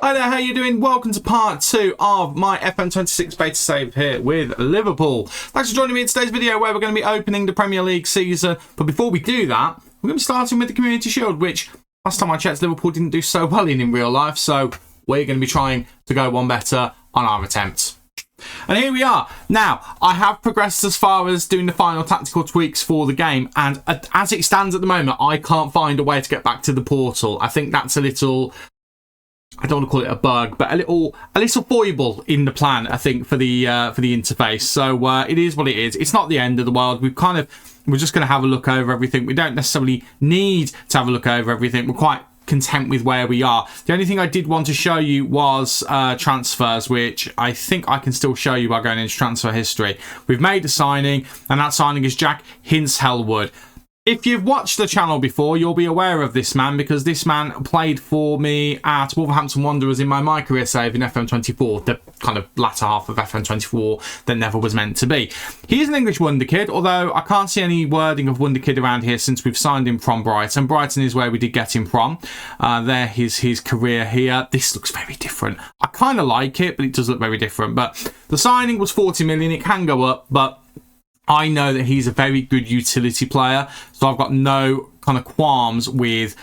Hi there, how you doing? Welcome to part 2 of my FM26 beta save here with Liverpool. Thanks for joining me in today's video where we're going to be opening the Premier League season. But before we do that, we're going to be starting with the Community Shield, which last time I checked, Liverpool didn't do so well in real life. So we're going to be trying to go one better on our attempt. And here we are. Now, I have progressed as far as doing the final tactical tweaks for the game, and as it stands at the moment, I can't find a way to get back to the portal. I think that's a little, I don't want to call it a bug, but a little foible in the plan, I think, for the interface. So it is what it is. It's not the end of the world. We're just going to have a look over everything. We don't necessarily need to have a look over everything. We're quite content with where we are. The only thing I did want to show you was transfers, which I think I can still show you by going into transfer history. We've made a signing, and that signing is Jack Hinshelwood. If you've watched the channel before, you'll be aware of this man, because this man played for me at Wolverhampton Wanderers in my career save in FM24, the kind of latter half of FM24 that never was meant to be. He is an English wonder kid, although I can't see any wording of wonder kid around here since we've signed him from Brighton. Brighton is where we did get him from. There is his career here. This looks very different. I kind of like it, but it does look very different. But the signing was 40 million. It can go up, but I know that he's a very good utility player, so I've got no kind of qualms with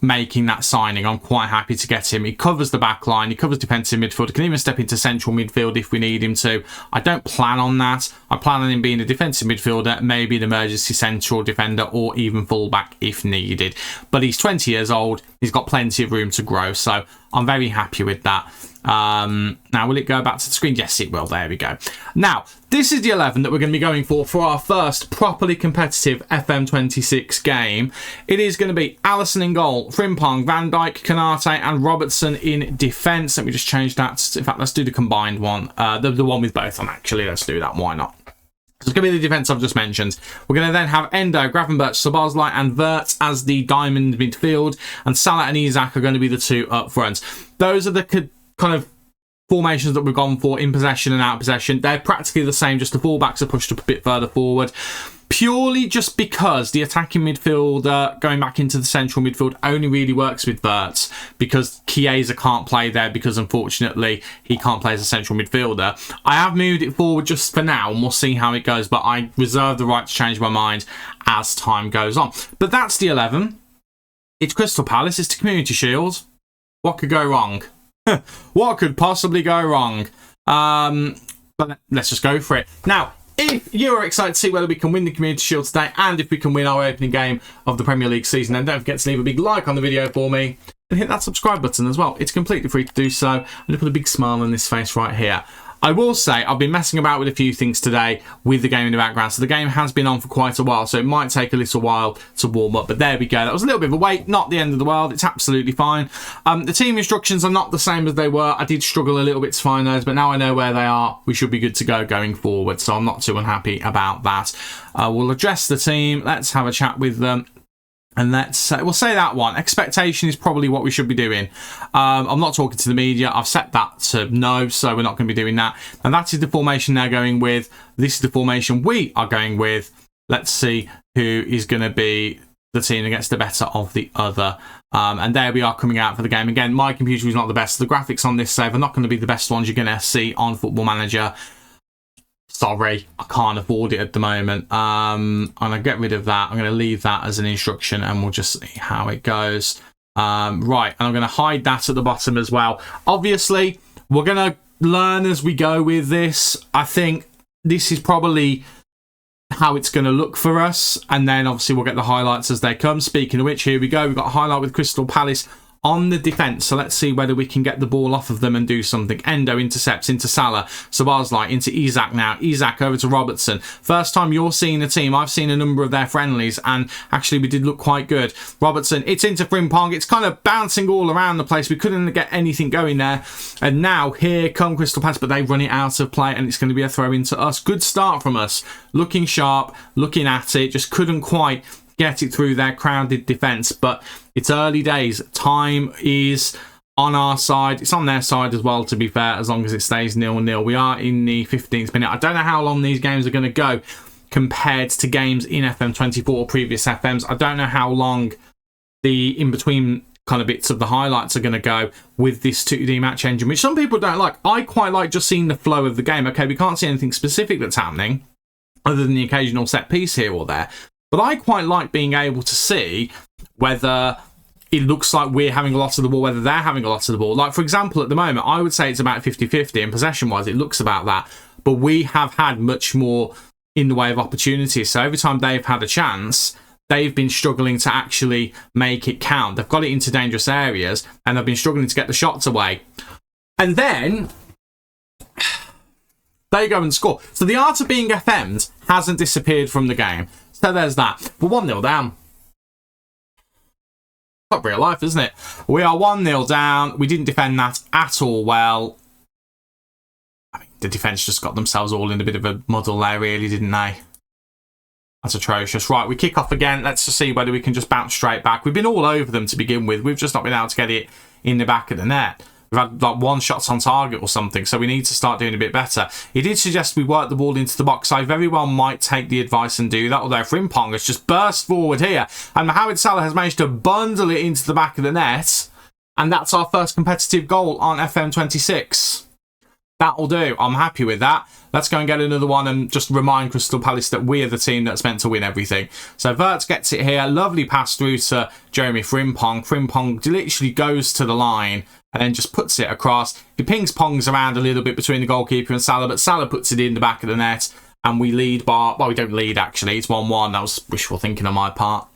making that signing. I'm quite happy to get him. He covers the back line, he covers defensive midfield, he can even step into central midfield if we need him to. I don't plan on that. I plan on him being a defensive midfielder, maybe an emergency central defender, or even fullback if needed. But he's 20 years old, he's got plenty of room to grow, so I'm very happy with that. Now, will it go back to the screen? Yes, it will. There we go. Now, this is the 11 that we're going to be going for our first properly competitive FM26 game. It is going to be Alisson in goal, Frimpong, Van Dijk, Konate and Robertson in defence. Let me just change that. In fact, let's do the combined one. The one with both on, actually. Let's do that. Why not? So it's going to be the defence I've just mentioned. We're going to then have Endo, Gravenberch, Szoboszlai and Wirtz as the diamond midfield. And Salah and Isak are going to be the two up front. Those are the kind of formations that we've gone for in possession and out of possession. They're practically the same, just the fullbacks are pushed up a bit further forward. Purely just because the attacking midfielder going back into the central midfield only really works with Wirtz, because Chiesa can't play there because unfortunately he can't play as a central midfielder. I have moved it forward just for now and we'll see how it goes, but I reserve the right to change my mind as time goes on. But that's the 11. It's Crystal Palace, it's the Community Shield. What could go wrong? What could possibly go wrong? But let's just go for it. Now, if you're excited to see whether we can win the Community Shield today and if we can win our opening game of the Premier League season, then don't forget to leave a big like on the video for me and hit that subscribe button as well. It's completely free to do so. I'm going to put a big smile on this face right here. I will say I've been messing about with a few things today with the game in the background. So the game has been on for quite a while, so it might take a little while to warm up. But there we go. That was a little bit of a wait. Not the end of the world. It's absolutely fine. The team instructions are not the same as they were. I did struggle a little bit to find those, but now I know where they are. We should be good to go going forward. So I'm not too unhappy about that. We'll address the team. Let's have a chat with them. And we'll say that one. Expectation is probably what we should be doing. I'm not talking to the media. I've set that to no, so we're not going to be doing that. And that is the formation they're going with. This is the formation we are going with. Let's see who is going to be the team that gets the better of the other. And there we are coming out for the game. Again, my computer is not the best. The graphics on this save are not going to be the best ones you're going to see on Football Manager. Sorry, I can't afford it at the moment. I'm going to get rid of that. I'm going to leave that as an instruction and we'll just see how it goes. Right, and I'm going to hide that at the bottom as well. Obviously, we're going to learn as we go with this. I think this is probably how it's going to look for us. And then obviously we'll get the highlights as they come. Speaking of which, here we go. We've got a highlight with Crystal Palace on the defence, so let's see whether we can get the ball off of them and do something. Endo intercepts into Salah, Szoboszlai into Isak now. Isak over to Robertson. First time you're seeing the team. I've seen a number of their friendlies, and actually we did look quite good. Robertson, it's into Frimpong. It's kind of bouncing all around the place. We couldn't get anything going there. And now here come Crystal Palace, but they run it out of play, and it's going to be a throw into us. Good start from us. Looking sharp, looking at it. Just couldn't quite get it through their crowded defence, but it's early days. Time is on our side. It's on their side as well, to be fair, as long as it stays 0-0. We are in the 15th minute. I don't know how long these games are going to go compared to games in FM24 or previous FMs. I don't know how long the in-between kind of bits of the highlights are going to go with this 2D match engine, which some people don't like. I quite like just seeing the flow of the game. Okay, we can't see anything specific that's happening other than the occasional set piece here or there. But I quite like being able to see whether it looks like we're having a lot of the ball, whether they're having a lot of the ball. Like, for example, at the moment, I would say it's about 50-50, and possession-wise, it looks about that. But we have had much more in the way of opportunities. So every time they've had a chance, they've been struggling to actually make it count. They've got it into dangerous areas, and they've been struggling to get the shots away. And then they go and score. So the art of being FM'd hasn't disappeared from the game. So there's that. We're 1-0 down. Not real life, isn't it? We are 1-0 down. We didn't defend that at all well. I mean, the defence just got themselves all in a bit of a muddle there, really, didn't they? That's atrocious. Right, we kick off again. Let's just see whether we can just bounce straight back. We've been all over them to begin with. We've just not been able to get it in the back of the net. We've had like 1 shot on target or something, so we need to start doing a bit better. He did suggest we work the ball into the box. I very well might take the advice and do that, although Frimpong has just burst forward here, and Mohamed Salah has managed to bundle it into the back of the net, and that's our first competitive goal on FM26. That'll do. I'm happy with that. Let's go and get another one and just remind Crystal Palace that we are the team that's meant to win everything. So Wirtz gets it here. Lovely pass through to Jeremy Frimpong. Frimpong literally goes to the line and then just puts it across. He pings-pongs around a little bit between the goalkeeper and Salah, but Salah puts it in the back of the net, and we lead by... Well, we don't lead, actually. It's 1-1. That was wishful thinking on my part.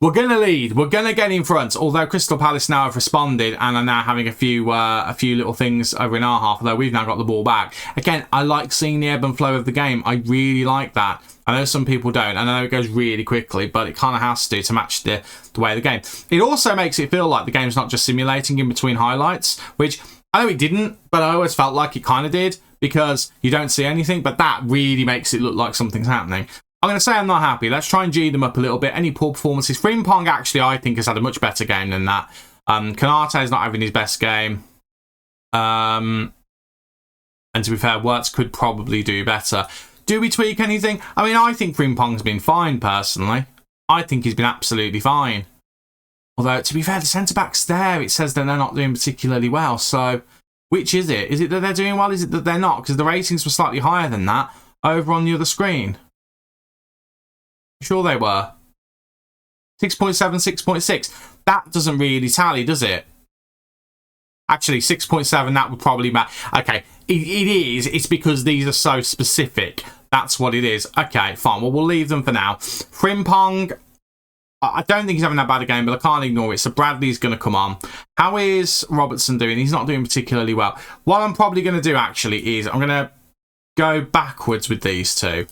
We're going to lead. We're going to get in front, although Crystal Palace now have responded and are now having a few little things over in our half, although we've now got the ball back. Again, I like seeing the ebb and flow of the game. I really like that. I know some people don't. I know it goes really quickly, but it kind of has to match the way of the game. It also makes it feel like the game's not just simulating in between highlights, which I know it didn't, but I always felt like it kind of did because you don't see anything, but that really makes it look like something's happening. I'm going to say I'm not happy. Let's try and G them up a little bit. Any poor performances? Frimpong, actually, I think, has had a much better game than that. Konate's not having his best game. And to be fair, Wirtz could probably do better. Do we tweak anything? I mean, I think Frimpong's been fine, personally. I think he's been absolutely fine. Although, to be fair, the centre-back's there. It says that they're not doing particularly well. So, which is it? Is it that they're doing well? Is it that they're not? Because the ratings were slightly higher than that over on the other screen. Sure they were. 6.7, 6.6. That doesn't really tally, does it? Actually, 6.7, that would probably matter. Okay, it is. It's because these are so specific. That's what it is. Okay, fine. Well, we'll leave them for now. Frimpong, I don't think he's having that bad a game, but I can't ignore it. So Bradley's going to come on. How is Robertson doing? He's not doing particularly well. What I'm probably going to do, actually, is I'm going to go backwards with these two.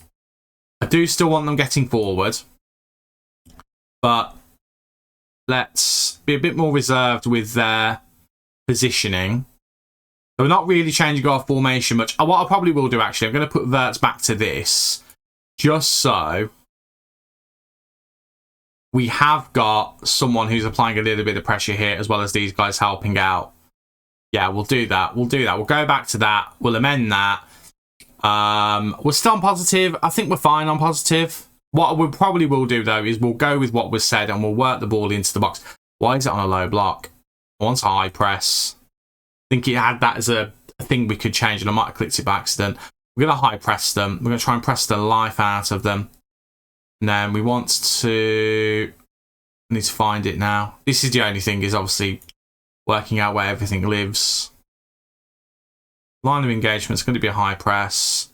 I do still want them getting forward, but let's be a bit more reserved with their positioning. So we're not really changing our formation much. What I probably will do, actually, I'm going to put Wirtz back to this, just so we have got someone who's applying a little bit of pressure here, as well as these guys helping out. Yeah, we'll do that. We'll do that. We'll go back to that. We'll amend that. We're still on positive. I think we're fine on positive. What we probably will do, though, is we'll go with what was said and we'll work the ball into the box. Why is it on a low block? I want a high press. I think it had that as a thing we could change, and I might have clicked it by accident. We're going to high press them. We're going to try and press the life out of them. And then we want to... I need to find it now. This is the only thing, is obviously working out where everything lives. Line of engagement is going to be a high press.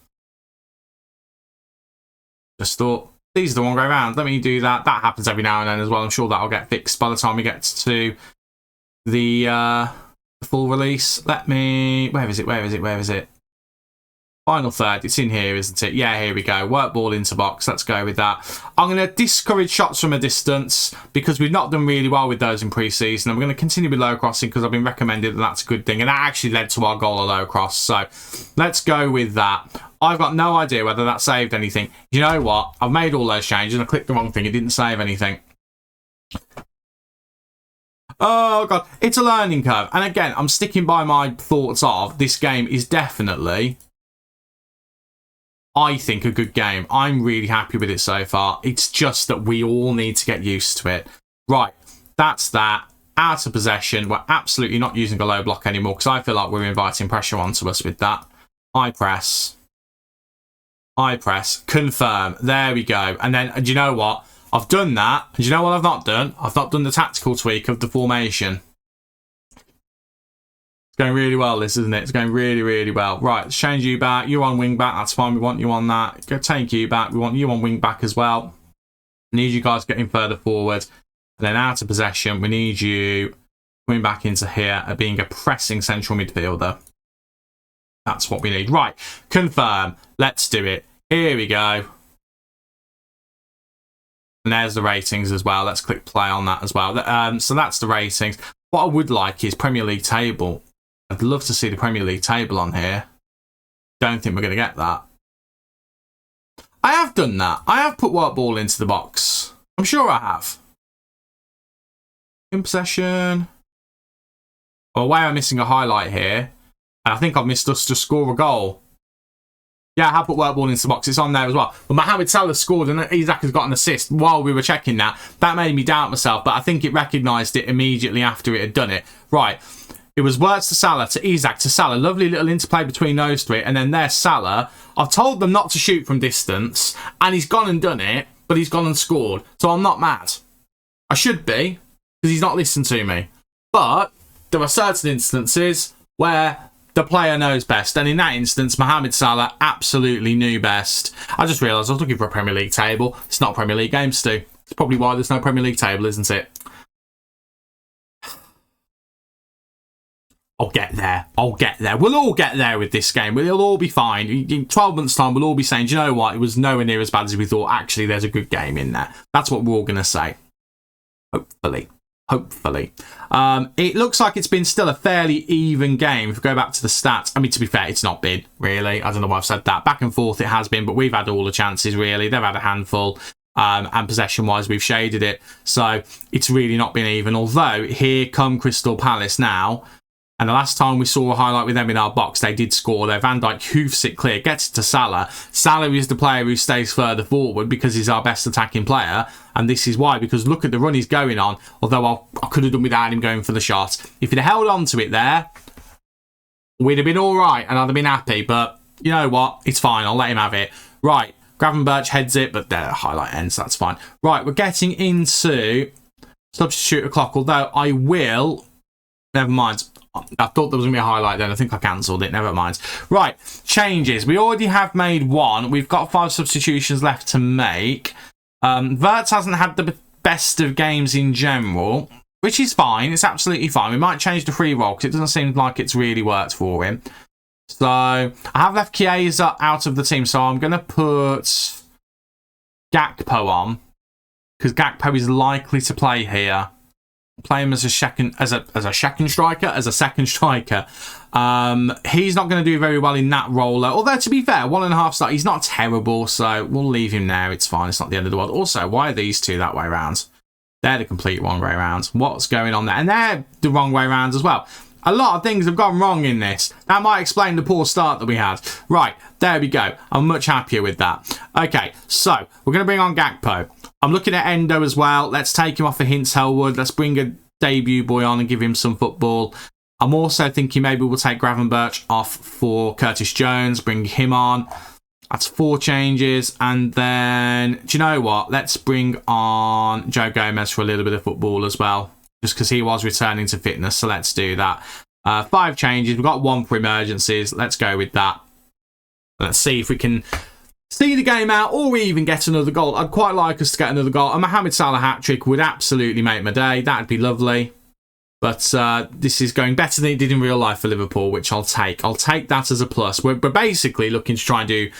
Just thought, these are the one go around. Let me do that. That happens every now and then as well. I'm sure that'll get fixed by the time we get to the full release. Let me... Where is it? Where is it? Where is it? Final third. It's in here, isn't it? Yeah, here we go. Work ball into box. Let's go with that. I'm going to discourage shots from a distance because we've not done really well with those in pre-season. I'm going to continue with low crossing because I've been recommended that that's a good thing. And that actually led to our goal of low cross. So let's go with that. I've got no idea whether that saved anything. You know what? I've made all those changes and I clicked the wrong thing. It didn't save anything. Oh, God. It's a learning curve. And again, I'm sticking by my thoughts of this game is definitely... I think a good game. I'm really happy with it so far. It's just that we all need to get used to it. Right, that's that. out of possession. We're absolutely not using a low block anymore because I feel like we're inviting pressure onto us with that. High press, confirm. There we go. And then, do you know what? I've done that. And do you know what I've not done? I've not done the tactical tweak of the formation. It's going really well, this, isn't it? It's going really, really well. Right, let's change you back. You're on wing back. That's fine. We want you on that. Go take you back. We want you on wing back as well. Need you guys getting further forward. And then out of possession, we need you coming back into here and being a pressing central midfielder. That's what we need. Right, confirm. Let's do it. Here we go. And there's the ratings as well. Let's click play on that as well. So that's the ratings. What I would like is Premier League table. I'd love to see the Premier League table on here. Don't think we're going to get that. I have done that. I have put work ball into the box. I'm sure I have. In possession. Well, why am I missing a highlight here? And I think I've missed us to score a goal. Yeah, I have put work ball into the box. It's on there as well. But Mohamed Salah scored and Isak has got an assist while we were checking that. That made me doubt myself, but I think it recognised it immediately after it had done it. Right. It was words to Salah, to Isak, to Salah. Lovely little interplay between those three. And then there's Salah. I've told them not to shoot from distance. And he's gone and done it. But he's gone and scored. So I'm not mad. I should be. Because he's not listened to me. But there are certain instances where the player knows best. And in that instance, Mohamed Salah absolutely knew best. I just realised I was looking for a Premier League table. It's not a Premier League game, Stu. It's probably why there's no Premier League table, isn't it? I'll get there. I'll get there. We'll all get there with this game. It'll all be fine. In 12 months' time, we'll all be saying, do you know what? It was nowhere near as bad as we thought. Actually, there's a good game in there. That's what we're all going to say. Hopefully. Hopefully. It looks like it's been still a fairly even game. If we go back to the stats, I mean, to be fair, it's not been, really. I don't know why I've said that. Back and forth it has been, but we've had all the chances, really. They've had a handful. And possession-wise, we've shaded it. So it's really not been even. Although, here come Crystal Palace now. And the last time we saw a highlight with them in our box, they did score. Though Van Dijk hoofs it clear, gets it to Salah. Salah is the player who stays further forward because he's our best attacking player. And this is why, because look at the run he's going on. Although I could have done without him going for the shot. If he'd held on to it there, we'd have been all right and I'd have been happy. But you know what? It's fine. I'll let him have it. Right. Gravenberch heads it, but there, highlight ends. That's fine. Right. We're getting into substitute o'clock. Although I will... Never mind. I thought there was going to be a highlight then. I think I cancelled it. Never mind. Right. Changes. We already have made one. We've got 5 substitutions left to make. Wirtz hasn't had the best of games in general, which is fine. It's absolutely fine. We might change the free roll because it doesn't seem like it's really worked for him. So I have left Chiesa out of the team. So I'm going to put Gakpo on because Gakpo is likely to play here. Play him as a second striker. He's not going to do very well in that role. Although, to be fair, 1.5 star, he's not terrible, so we'll leave him there. It's fine. It's not the end of the world. Also, why are these two that way around? They're the complete wrong way around. What's going on there? And they're the wrong way around as well. A lot of things have gone wrong in this. That might explain the poor start that we had. Right, there we go. I'm much happier with that. Okay, so we're going to bring on Gakpo. I'm looking at Endo as well. Let's take him off for Hintz-Hellwood. Let's bring a debut boy on and give him some football. I'm also thinking maybe we'll take Gravenberch off for Curtis Jones, bring him on. That's 4 changes. And then, do you know what? Let's bring on Joe Gomez for a little bit of football as well, just because he was returning to fitness. So let's do that. 5 changes. We've got 1 for emergencies. Let's go with that. Let's see if we can see the game out or we even get another goal. I'd quite like us to get another goal. A Mohamed Salah hat-trick would absolutely make my day. That'd be lovely. But this is going better than it did in real life for Liverpool, which I'll take. I'll take that as a plus. We're basically looking to try and do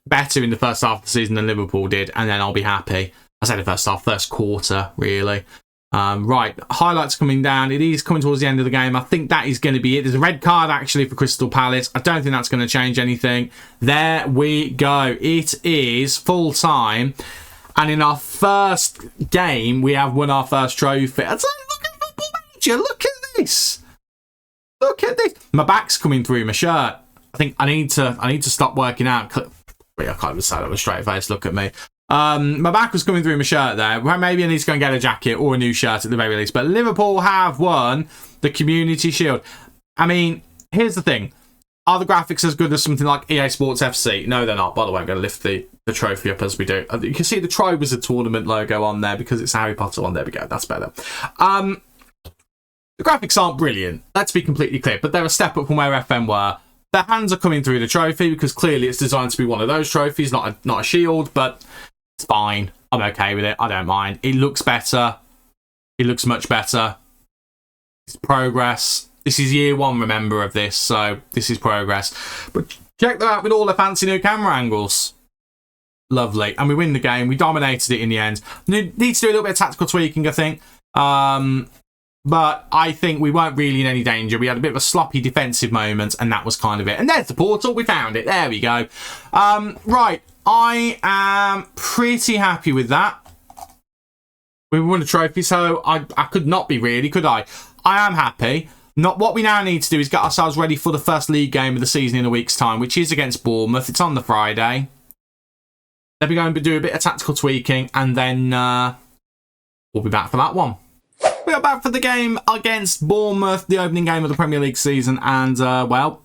better in the first half of the season than Liverpool did, and then I'll be happy. I say the first half, first quarter, really. Right, highlights coming down. It is coming towards the end of the game. I think that is going to be it. There's a red card actually for Crystal Palace. I don't think that's going to change anything. There we go. It is full time. And in our first game, we have won our first trophy. I tell you, look at Football Manager. Look at this. Look at this. My back's coming through my shirt. I think I need to stop working out. I can't even say that with a straight face. Look at me. My back was coming through my shirt there. Maybe I need to go and get a jacket or a new shirt at the very least. But Liverpool have won the Community Shield. I mean, here's the thing. Are the graphics as good as something like EA Sports FC? No, they're not. By the way, I'm going to lift the trophy up as we do. You can see the Triwizard Tournament logo on there because it's a Harry Potter one. There we go. That's better. The graphics aren't brilliant. Let's be completely clear. But they're a step up from where FM were. Their hands are coming through the trophy because clearly it's designed to be one of those trophies, not a shield. But it's fine. I'm okay with it. I don't mind. It looks better. It looks much better. It's progress. This is year one, remember, of this, so this is progress. But check that out with all the fancy new camera angles. Lovely. And we win the game. We dominated it in the end. Need to do a little bit of tactical tweaking, I think. But I think we weren't really in any danger. We had a bit of a sloppy defensive moment, and that was kind of it. And there's the portal. We found it. There we go. Right. I am pretty happy with that. We won a trophy, so I could not be really, could I? I am happy. What we now need to do is get ourselves ready for the first league game of the season in a week's time, which is against Bournemouth. It's on the Friday. Then we're going to do a bit of tactical tweaking, and then we'll be back for that one. We are back for the game against Bournemouth, the opening game of the Premier League season, and, well,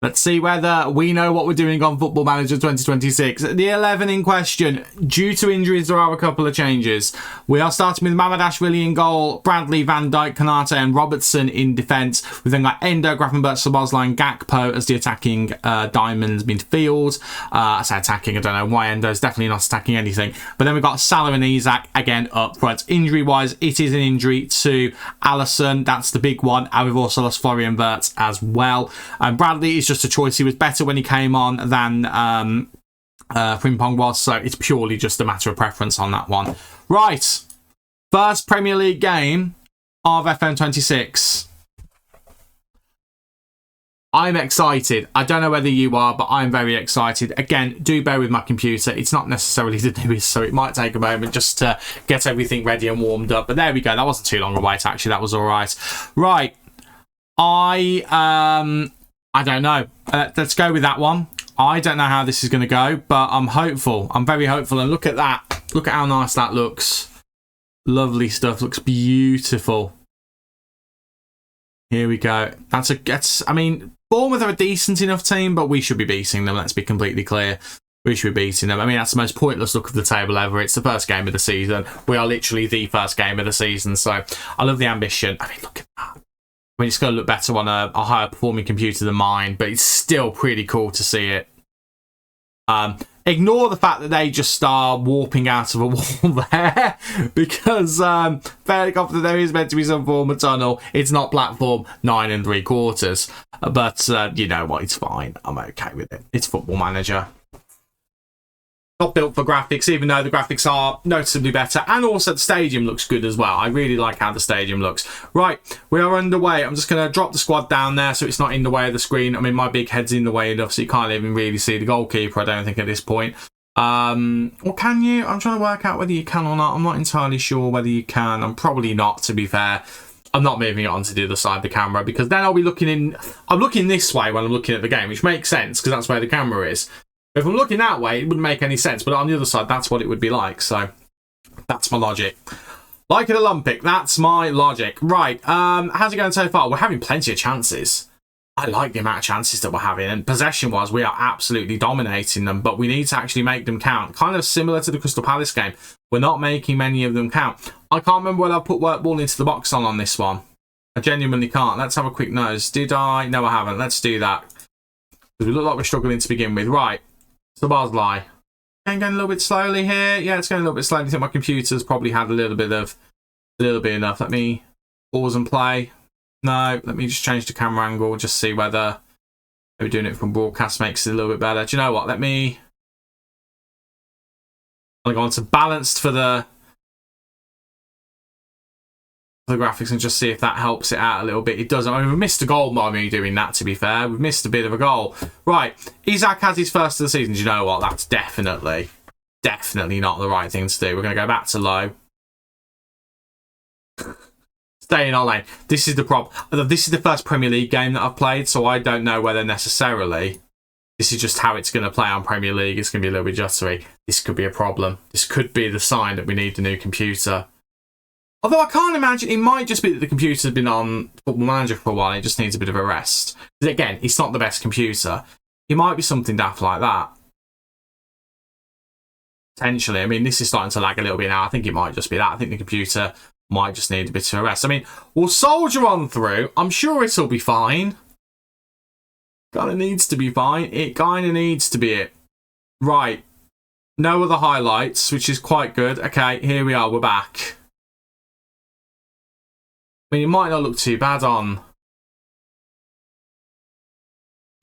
let's see whether we know what we're doing on Football Manager 2026. The 11 in question. Due to injuries, there are a couple of changes. We are starting with Mamadashvili in goal, Bradley, Van Dijk, Konate and Robertson in defence. We've then got Endo, Grafenberg, Szoboszlai and Gakpo as the attacking diamonds midfield. I say attacking, I don't know why Endo's definitely not attacking anything. But then we've got Salah and Isak again up front. Injury-wise, it is an injury to Alisson. That's the big one. And we've also lost Florian Wirtz as well. And Bradley is just a choice. He was better when he came on than Frimpong was, so it's purely just a matter of preference on that one. Right, first Premier League game of FM26. I'm excited. I don't know whether you are, but I'm very excited. Again, do bear with my computer. It's not necessarily the newest, so it might take a moment just to get everything ready and warmed up. But there we go. That wasn't too long a wait, actually. That was all right. Right. I don't know. Let's go with that one. I don't know how this is going to go, but I'm hopeful. I'm very hopeful. And look at that. Look at how nice that looks. Lovely stuff. Looks beautiful. Here we go. I mean, Bournemouth are a decent enough team, but we should be beating them. Let's be completely clear. We should be beating them. I mean, that's the most pointless look of the table ever. It's the first game of the season. We are literally the first game of the season. So I love the ambition. I mean, look at that. I mean, it's going to look better on a higher performing computer than mine, but it's still pretty cool to see it. Ignore the fact that they just are warping out of a wall there, because fairly confident there is meant to be some form of tunnel. It's not platform 9 3/4, but you know what? It's fine. I'm okay with it. It's Football Manager. Not built for graphics, even though the graphics are noticeably better, and also the stadium looks good as well. I really like how the stadium looks. Right, we are underway. I'm just going to drop the squad down there so it's not in the way of the screen. I mean, my big head's in the way enough, so you can't even really see the goalkeeper, I don't think, at this point. Or can you? I'm trying to work out whether you can or not. I'm not entirely sure whether you can. I'm probably not, to be fair. I'm not moving it onto the other side of the camera, because then I'll be looking in... I'm looking this way when I'm looking at the game, which makes sense, because that's where the camera is. If I'm looking that way, it wouldn't make any sense, but on the other side, that's what it would be like. So that's my logic. Like an Olympic, that's my logic. Right, how's it going so far? We're having plenty of chances. I like the amount of chances that we're having, and possession-wise, we are absolutely dominating them, but we need to actually make them count. Kind of similar to the Crystal Palace game. We're not making many of them count. I can't remember whether I put work ball into the box on this one. I genuinely can't. Let's have a quick nose. Did I? No, I haven't. Let's do that. Because we look like we're struggling to begin with. Right. Szoboszlai. Going a little bit slowly here. Yeah, it's going a little bit slowly. I think my computer's probably had a little bit enough. Let me pause and play. No, let me just change the camera angle. Just see whether maybe doing it from broadcast makes it a little bit better. Do you know what? Let me... I'll go on to balanced for the graphics and just see if that helps it out a little bit. It does. I mean, we missed a goal by me doing that, to be fair. We've missed a bit of a goal. Right, Isak has his first of the season. Do you know what? That's definitely not the right thing to do. We're going to go back to low. Stay in our lane. This is the problem. This is the first Premier League game that I've played, so I don't know whether necessarily this is just how it's going to play on Premier League. It's going to be a little bit jittery. This could be a problem. This could be the sign that we need a new computer. Although I can't imagine, it might just be that the computer's been on Football Manager for a while and it just needs a bit of a rest. Because again, it's not the best computer. It might be something daft like that. Potentially. I mean, this is starting to lag a little bit now. I think it might just be that. I think the computer might just need a bit of a rest. I mean, we'll soldier on through. I'm sure it'll be fine. Kind of needs to be fine. It kind of needs to be it. Right. No other highlights, which is quite good. Okay, here we are. We're back. I mean, it might not look too bad on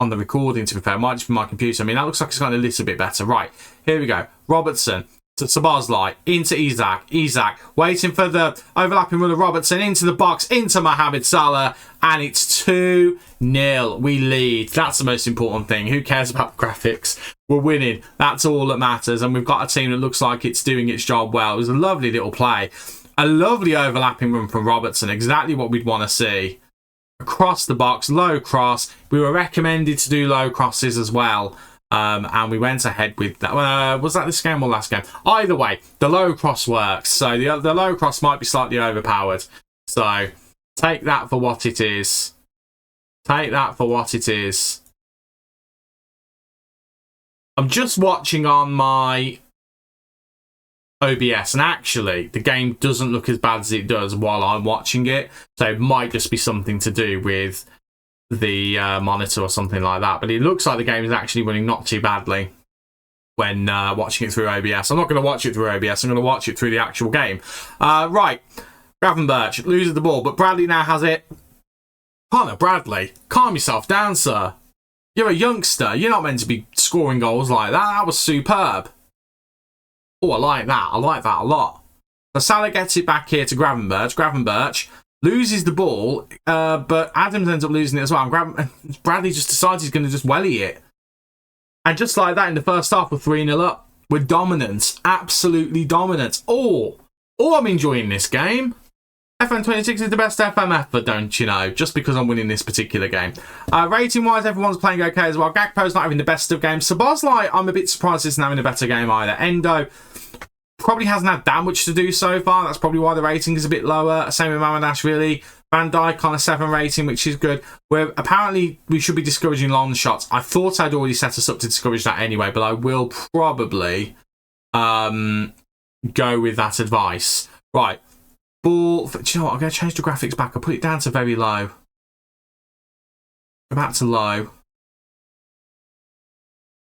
the recording, to be fair. It might just be my computer. I mean, that looks like it's got a little bit better. Right, here we go. Robertson to Szoboszlai, into Isak. Isak waiting for the overlapping run of Robertson into the box, into Mohamed Salah, and it's 2-0. We lead. That's the most important thing. Who cares about graphics? We're winning. That's all that matters. And we've got a team that looks like it's doing its job well. It was a lovely little play. A lovely overlapping run from Robertson. Exactly what we'd want to see. Across the box, low cross. We were recommended to do low crosses as well. And we went ahead with that. Was that this game or last game? Either way, the low cross works. So the low cross might be slightly overpowered. So take that for what it is. Take that for what it is. I'm just watching on my OBS, and actually the game doesn't look as bad as it does while I'm watching it, so it might just be something to do with the monitor or something like that, but it looks like the game is actually running not too badly when watching it through OBS. I'm not going to watch it through OBS, I'm going to watch it through the actual game. Right, Gravenberch loses the ball, but Bradley now has it. Connor Bradley, calm yourself down, sir. You're a youngster, you're not meant to be scoring goals like that. That was superb. Oh, I like that. I like that a lot. So Salah gets it back here to Gravenberch. Gravenberch loses the ball, but Adams ends up losing it as well. And Bradley just decides he's going to just welly it. And just like that, in the first half, we're 3-0 up. We're dominant. Absolutely dominant. Oh, I'm enjoying this game. FM26 is the best FM ever, don't you know? Just because I'm winning this particular game. Rating-wise, everyone's playing okay as well. Gakpo's not having the best of games. Szoboszlai, I'm a bit surprised isn't having a better game either. Endo probably hasn't had that much to do so far. That's probably why the rating is a bit lower. Same with Mamardashvili. Van Dijk on a 7 rating, which is good. Apparently, we should be discouraging long shots. I thought I'd already set us up to discourage that anyway, but I will probably go with that advice. Right. Ball. Do you know what? I'm going to change the graphics back. I'll put it down to very low. Go back to low.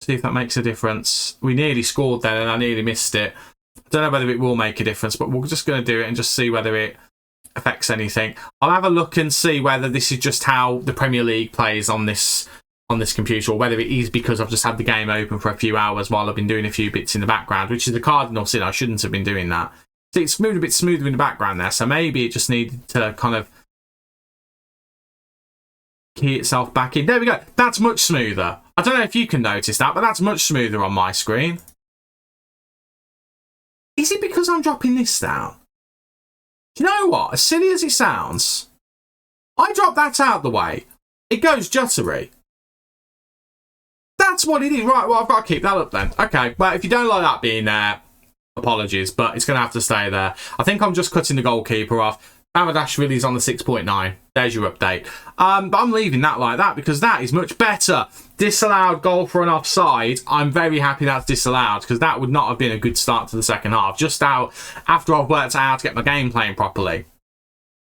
See if that makes a difference. We nearly scored then and I nearly missed it. I don't know whether it will make a difference, but we're just going to do it and just see whether it affects anything. I'll have a look and see whether this is just how the Premier League plays on this computer, or whether it is because I've just had the game open for a few hours while I've been doing a few bits in the background, which is the cardinal sin. I shouldn't have been doing that. It's moved a bit smoother in the background there, so maybe it just needed to kind of key itself back in. There we go. That's much smoother. I don't know if you can notice that, but that's much smoother on my screen. Is it because I'm dropping this down? Do you know what? As silly as it sounds, I drop that out the way. It goes jittery. That's what it is. Right, well, I've got to keep that up then. Okay, well, if you don't like that being there, apologies, but it's going to have to stay there. I think I'm just cutting the goalkeeper off. Mamardashvili's on the 6.9. There's your update. But I'm leaving that like that because that is much better. Disallowed goal for an offside. I'm very happy that's disallowed because that would not have been a good start to the second half. Just out after I've worked out how to get my game playing properly.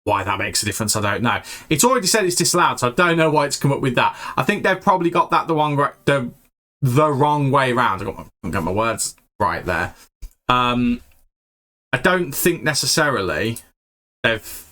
Why that makes a difference, I don't know. It's already said it's disallowed, so I don't know why it's come up with that. I think they've probably got that the wrong way around. I've got my words right there. I don't think necessarily they've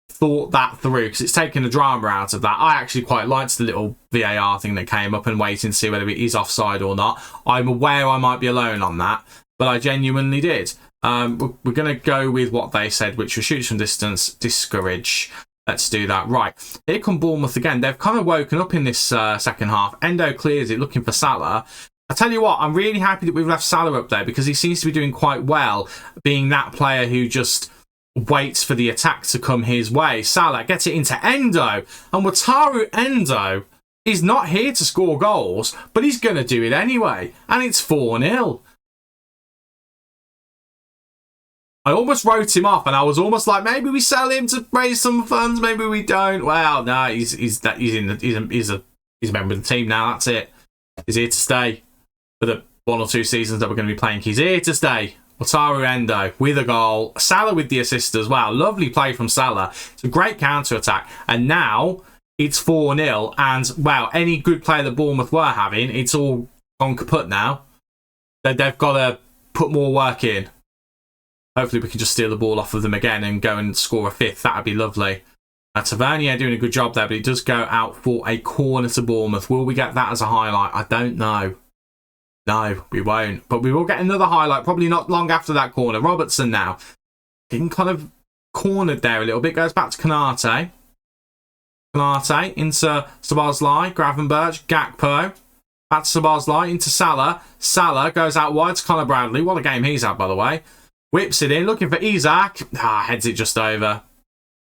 thought that through because it's taken the drama out of that. I actually quite liked the little VAR thing that came up and waiting to see whether it is offside or not. I'm aware I might be alone on that, but I genuinely did. We're going to go with what they said, which was shoot from distance, discourage. Let's do that. Right, here come Bournemouth again. They've kind of woken up in this second half. Endo clears it, looking for Salah. I tell you what, I'm really happy that we've left Salah up there because he seems to be doing quite well, being that player who just waits for the attack to come his way. Salah gets it into Endo, and Wataru Endo He's not here to score goals, but he's going to do it anyway. And it's 4-0. I almost wrote him off, and I was almost like, maybe we sell him to raise some funds, maybe we don't. Well, no, he's a member of the team now. That's it. He's here to stay for the 1 or 2 seasons that we're going to be playing. He's here to stay. Wataru Endo with a goal. Salah with the assist as well. Lovely play from Salah. It's a great counter-attack. And now it's 4-0. And, wow, any good play that Bournemouth were having, it's all gone kaput now. They've got to put more work in. Hopefully we can just steal the ball off of them again and go and score a 5th. That would be lovely. Tavernier doing a good job there, but it does go out for a corner to Bournemouth. Will we get that as a highlight? I don't know. No, we won't. But we will get another highlight, probably not long after that corner. Robertson now. Getting kind of cornered there a little bit. Goes back to Konate. Konate into Szoboszlai. Gravenberch. Gakpo. Back to Szoboszlai. Into Salah. Salah goes out wide to Conor Bradley. What a game he's had, by the way. Whips it in. Looking for Isak. Heads it just over.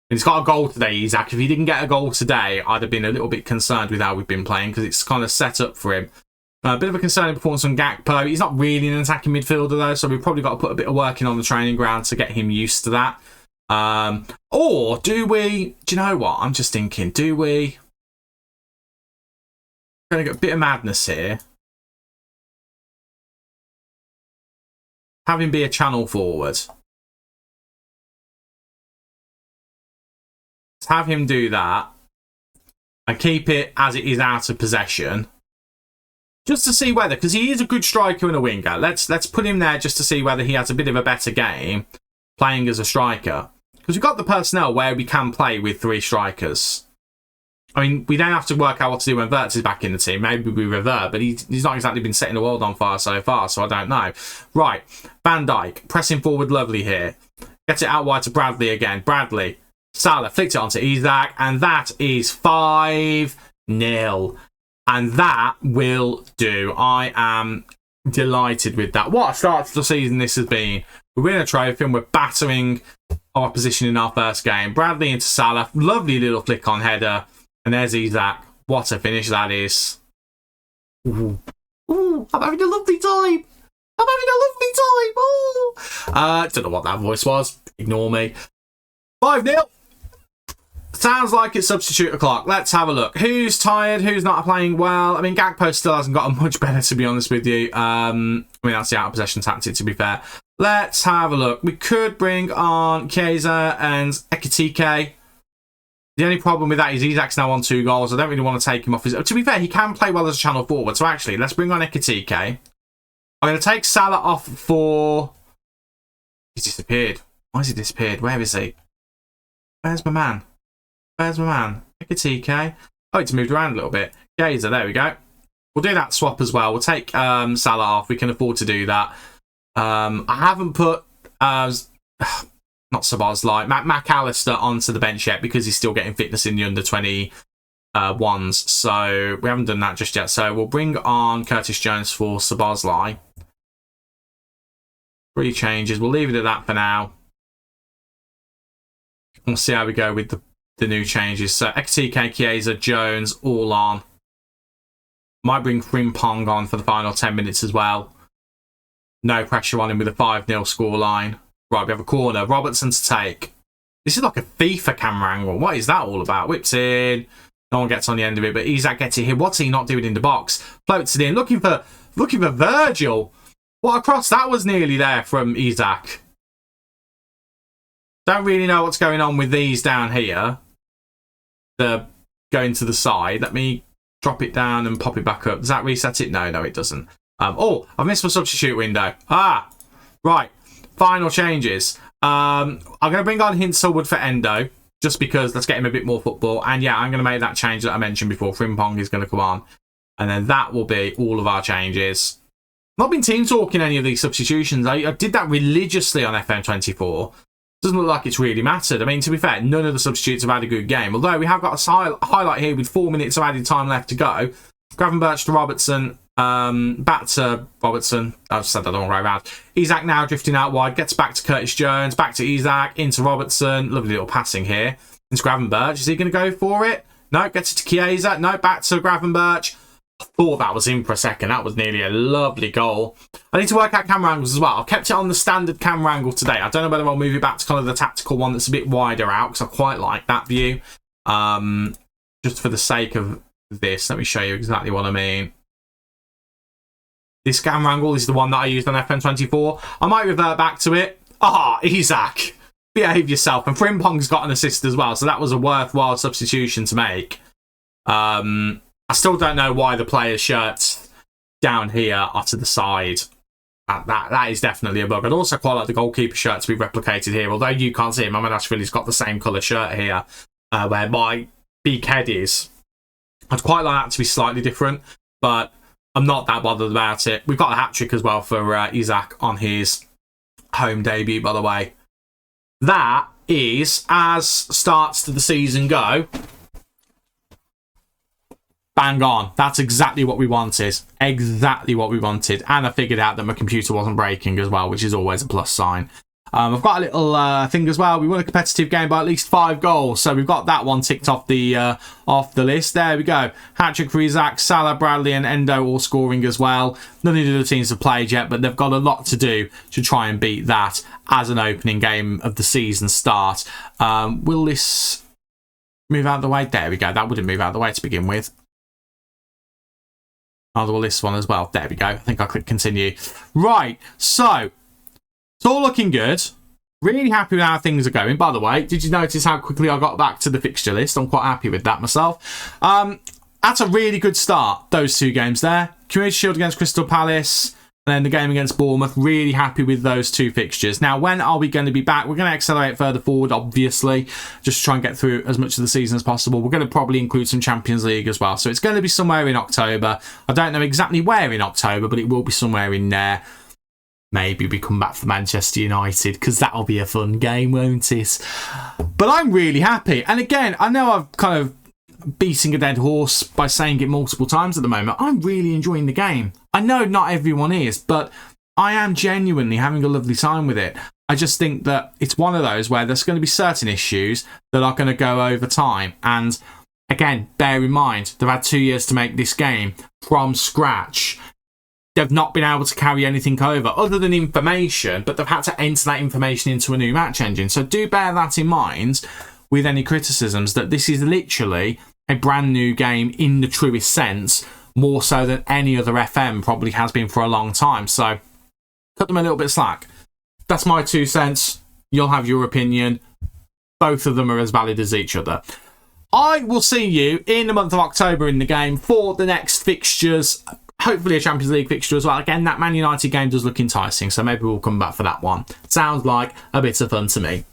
He's got a goal today, Isak. If he didn't get a goal today, I'd have been a little bit concerned with how we've been playing because it's kind of set up for him. A bit of a concerning performance from Gakpo. He's not really an attacking midfielder, though, so we've probably got to put a bit of work in on the training ground to get him used to that. Or do we... Do you know what? I'm just thinking, do we... We're going to get a bit of madness here. Have him be a channel forward. Let's have him do that. And keep it as it is out of possession. Just to see whether, because he is a good striker and a winger. Let's put him there just to see whether he has a bit of a better game playing as a striker. Because we've got the personnel where we can play with 3 strikers. I mean, we don't have to work out what to do when Wirtz is back in the team. Maybe we revert, but he's not exactly been setting the world on fire so far, so I don't know. Right, Van Dijk, pressing forward lovely here. Gets it out wide to Bradley again. Bradley, Salah, flicked it onto Isak, and that is 5-0. And that will do. I am delighted with that. What a start to the season this has been. We win a trophy and we're battering our opposition in our first game. Bradley into Salah. Lovely little flick on header. And there's Isak. What a finish that is. Ooh. Ooh, I'm having a lovely time. I'm having a lovely time. Ooh. Don't know what that voice was. Ignore me. 5-0. Sounds like it's substitute o'clock. Let's have a look. Who's tired? Who's not playing well? I mean, Gakpo still hasn't gotten much better, to be honest with you. I mean, that's the out-of-possession tactic, to be fair. Let's have a look. We could bring on Chiesa and Ekitike. The only problem with that is Isak's now on 2 goals. I don't really want to take him off his... To be fair, he can play well as a channel forward. So actually, let's bring on Ekitike. I'm going to take Salah off for... He's disappeared. Why has he disappeared? Where is he? Where's my man? Where's my man? Ekitike. Oh, it's moved around a little bit. Chiesa, there we go. We'll do that swap as well. We'll take Salah off. We can afford to do that. I haven't put... not Szoboszlai, McAllister onto the bench yet because he's still getting fitness in the under-20 ones. So we haven't done that just yet. So we'll bring on Curtis Jones for Szoboszlai. 3 changes. We'll leave it at that for now. We'll see how we go with the new changes. So Ekitike, Chiesa, Jones, all on. Might bring Frimpong on for the final 10 minutes as well. No pressure on him with a 5-0 scoreline. Right, we have a corner. Robertson to take. This is like a FIFA camera angle. What is that all about? Whips in. No one gets on the end of it, but Isak gets it here. What's he not doing in the box? Floats it in. Looking for Virgil. What a cross that was nearly there from Isak. Don't really know what's going on with these down here. They're going to the side. Let me drop it down and pop it back up. Does that reset it? No, it doesn't. Oh, I've missed my substitute window. Right. Final changes. I'm going to bring on Hinselwood for Endo, just because let's get him a bit more football. And yeah, I'm going to make that change that I mentioned before. Frimpong is going to come on. And then that will be all of our changes. Not been team talking any of these substitutions. I did that religiously on FM24. Doesn't look like it's really mattered. I mean, to be fair, none of the substitutes have had a good game. Although we have got a highlight here with 4 minutes of added time left to go. Gravenberch to Robertson. Back to Robertson. I've said that the wrong way around. Isak now drifting out wide. Gets back to Curtis Jones. Back to Isak. Into Robertson. Lovely little passing here. Into Gravenberch. Is he going to go for it? No, gets it to Chiesa. No, back to Gravenberch. I thought that was in for a second. That was nearly a lovely goal. I need to work out camera angles as well. I've kept it on the standard camera angle today. I don't know whether I'll move it back to kind of the tactical one that's a bit wider out, because I quite like that view. Just for the sake of this, let me show you exactly what I mean. This camera angle is the one that I used on FM24. I might revert back to it. Isak, behave yourself. And Frimpong's got an assist as well, so that was a worthwhile substitution to make. I still don't know why the players' shirts down here are to the side. That is definitely a bug. I'd also quite like the goalkeeper shirt to be replicated here, although you can't see him. Mamardashvili's got the same colour shirt here, where my big head is. I'd quite like that to be slightly different, but I'm not that bothered about it. We've got a hat-trick as well for Isak on his home debut, by the way. That is, as starts to the season go, bang on. That's exactly what we wanted. Exactly what we wanted. And I figured out that my computer wasn't breaking as well, which is always a plus sign. I've got a little thing as well. We won a competitive game by at least 5 goals. So we've got that one ticked off the list. There we go. Hat-trick for Isak, Salah, Bradley and Endo all scoring as well. None of the other teams have played yet, but they've got a lot to do to try and beat that as an opening game of the season start. Will this move out of the way? There we go. That wouldn't move out of the way to begin with. Oh, well, this one as well. There we go. I think I'll click continue. Right, so it's all looking good. Really happy with how things are going. By the way, did you notice how quickly I got back to the fixture list? I'm quite happy with that myself. That's a really good start, those 2 games there. Community Shield against Crystal Palace, and then the game against Bournemouth. Really happy with those 2 fixtures. Now, when are we going to be back? We're going to accelerate further forward, obviously, just to try and get through as much of the season as possible. We're going to probably include some Champions League as well. So it's going to be somewhere in October. I don't know exactly where in October, but it will be somewhere in there. Maybe we come back for Manchester United, because that'll be a fun game, won't it? But I'm really happy. And again, I know I've kind of beating a dead horse by saying it multiple times at the moment. I'm really enjoying the game. I know not everyone is, but I am genuinely having a lovely time with it. I just think that it's one of those where there's going to be certain issues that are going to go over time. And again, bear in mind, they've had 2 years to make this game from scratch. They've not been able to carry anything over other than information, but they've had to enter that information into a new match engine. So do bear that in mind with any criticisms, that this is literally a brand new game in the truest sense, more so than any other FM probably has been for a long time. So cut them a little bit of slack. That's my 2 cents. You'll have your opinion. Both of them are as valid as each other. I will see you in the month of October in the game for the next fixtures. Hopefully a Champions League fixture as well. Again, that Man United game does look enticing, so maybe we'll come back for that one. Sounds like a bit of fun to me.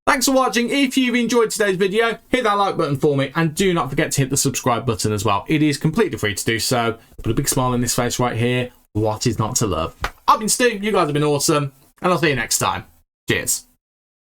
Thanks for watching. If you've enjoyed today's video, hit that like button for me, and do not forget to hit the subscribe button as well. It is completely free to do so. Put a big smile on this face right here. What is not to love? I've been Stu, you guys have been awesome, and I'll see you next time. Cheers.